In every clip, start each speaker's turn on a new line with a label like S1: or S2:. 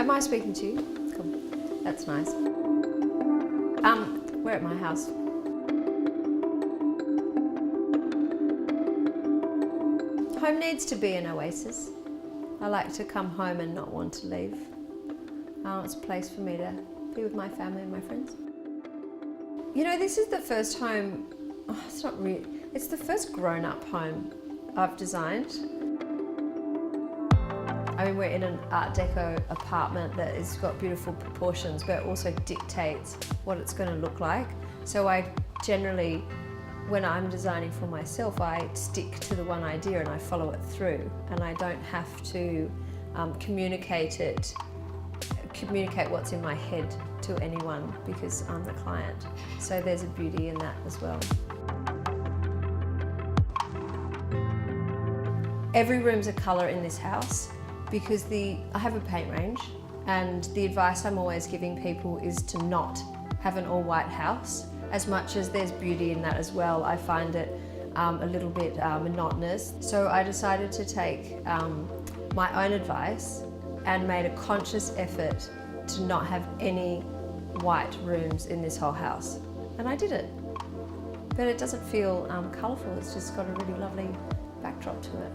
S1: Am I speaking to you? Cool. That's nice. We're at my house. Home needs to be an oasis. I like to come home and not want to leave. It's a place for me to be with my family and my friends. You know, this is the first home, it's the first grown-up home I've designed. I mean, we're in an Art Deco apartment that has got beautiful proportions, but also dictates what it's going to look like. So I generally, when I'm designing for myself, I stick to the one idea and I follow it through, and I don't have to communicate what's in my head to anyone because I'm the client. So there's a beauty in that as well. Every room's a colour in this house because I have a paint range, and the advice I'm always giving people is to not have an all-white house. As much as there's beauty in that as well, I find it a little bit monotonous. So I decided to take my own advice and made a conscious effort to not have any white rooms in this whole house. And I did it. But it doesn't feel colourful, it's just got a really lovely backdrop to it.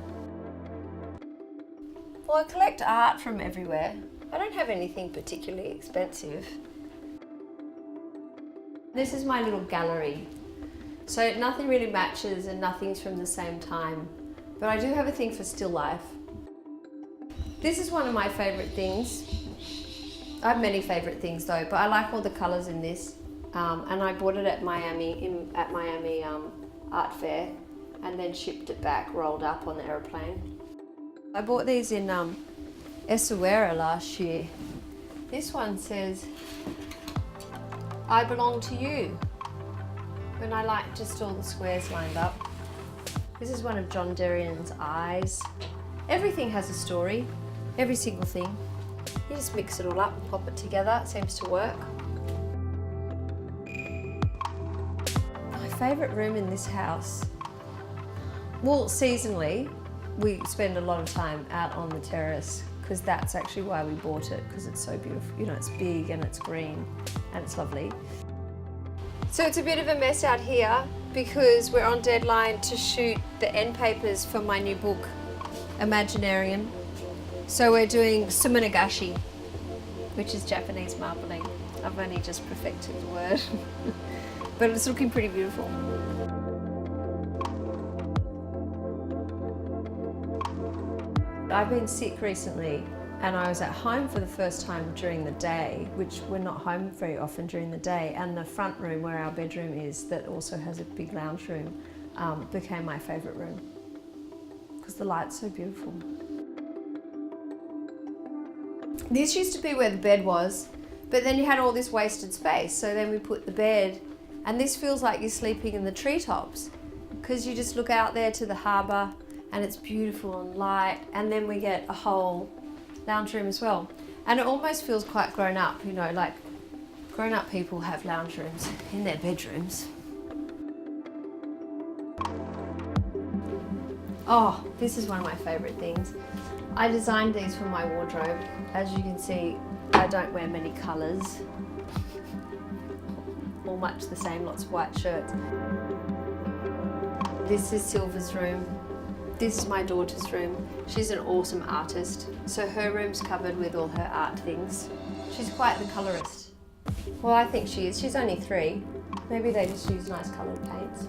S1: Well, I collect art from everywhere. I don't have anything particularly expensive. This is my little gallery. So nothing really matches and nothing's from the same time. But I do have a thing for still life. This is one of my favourite things. I have many favourite things though, but I like all the colours in this. And I bought it at Miami Art Fair and then shipped it back, rolled up on the aeroplane. I bought these in Essaouira last year. This one says, I belong to you. And I like just all the squares lined up. This is one of John Derrian's eyes. Everything has a story, every single thing. You just mix it all up and pop it together, it seems to work. My favourite room in this house, well, seasonally, we spend a lot of time out on the terrace because that's actually why we bought it, because it's so beautiful. You know, it's big and it's green and it's lovely. So it's a bit of a mess out here because we're on deadline to shoot the end papers for my new book, Imaginarium. So we're doing sumonagashi, which is Japanese marbling. I've only just perfected the word, but it's looking pretty beautiful. I've been sick recently and I was at home for the first time during the day, which we're not home very often during the day, and the front room where our bedroom is, that also has a big lounge room, became my favourite room because the light's so beautiful. This used to be where the bed was, but then you had all this wasted space, so then we put the bed, and this feels like you're sleeping in the treetops because you just look out there to the harbour and it's beautiful and light, and then we get a whole lounge room as well. And it almost feels quite grown up, you know, like grown up people have lounge rooms in their bedrooms. Oh, this is one of my favourite things. I designed these for my wardrobe. As you can see, I don't wear many colours. All much the same, lots of white shirts. This is Silver's room. This is my daughter's room. She's an awesome artist, so her room's covered with all her art things. She's quite the colourist. Well, I think she is. She's only 3. Maybe they just use nice coloured paints.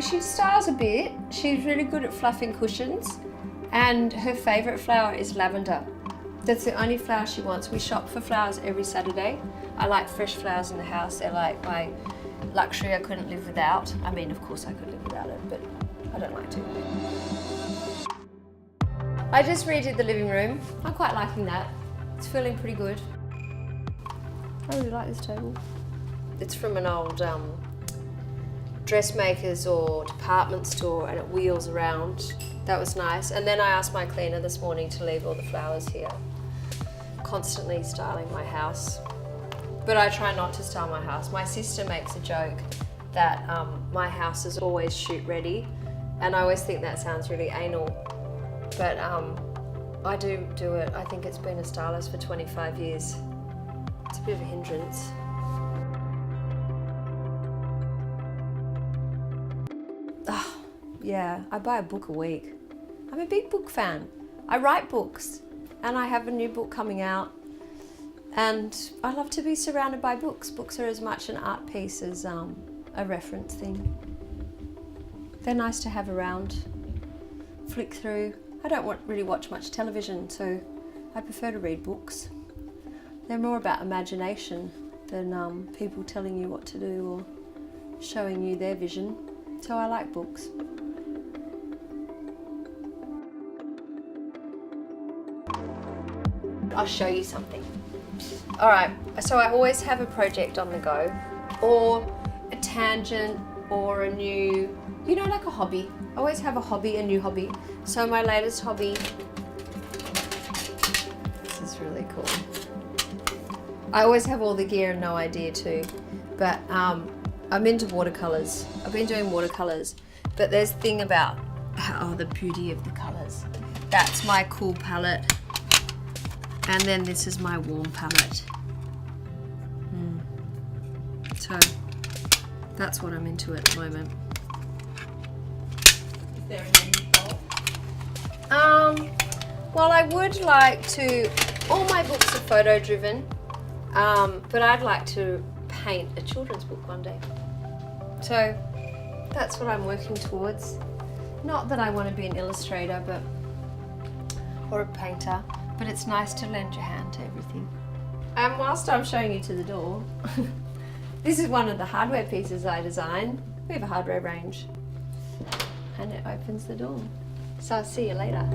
S1: She styles a bit. She's really good at fluffing cushions, and her favourite flower is lavender. That's the only flower she wants. We shop for flowers every Saturday. I like fresh flowers in the house. They're like my luxury I couldn't live without. I mean, of course I could live without it, but I don't like to. I just redid the living room. I'm quite liking that. It's feeling pretty good. I really like this table. It's from an old dressmakers or department store, and it wheels around. That was nice. And then I asked my cleaner this morning to leave all the flowers here. Constantly styling my house. But I try not to style my house. My sister makes a joke that my house is always shoot ready, and I always think that sounds really anal. But I do it. I think it's been a stylist for 25 years. It's a bit of a hindrance. Oh, yeah, I buy a book a week. I'm a big book fan. I write books and I have a new book coming out, and I love to be surrounded by books. Books are as much an art piece as a reference thing. They're nice to have around, flick through. I don't really watch much television, so I prefer to read books. They're more about imagination than people telling you what to do or showing you their vision. So I like books. I'll show you something. All right, so I always have a project on the go, or a tangent, or a new, you know, like a hobby. I always have a hobby, a new hobby. So my latest hobby, this is really cool. I always have all the gear and no idea too, but I'm into watercolors. I've been doing watercolors, but there's a thing about, the beauty of the colors. That's my cool palette. And then this is my warm palette. So that's what I'm into at the moment.
S2: Is there an end goal?
S1: Well, I would like to, all my books are photo driven, but I'd like to paint a children's book one day. So that's what I'm working towards. Not that I want to be an illustrator, or a painter, but it's nice to lend your hand to everything. And whilst I'm showing you to the door, this is one of the hardware pieces I designed. We have a hardware range, and it opens the door. So I'll see you later.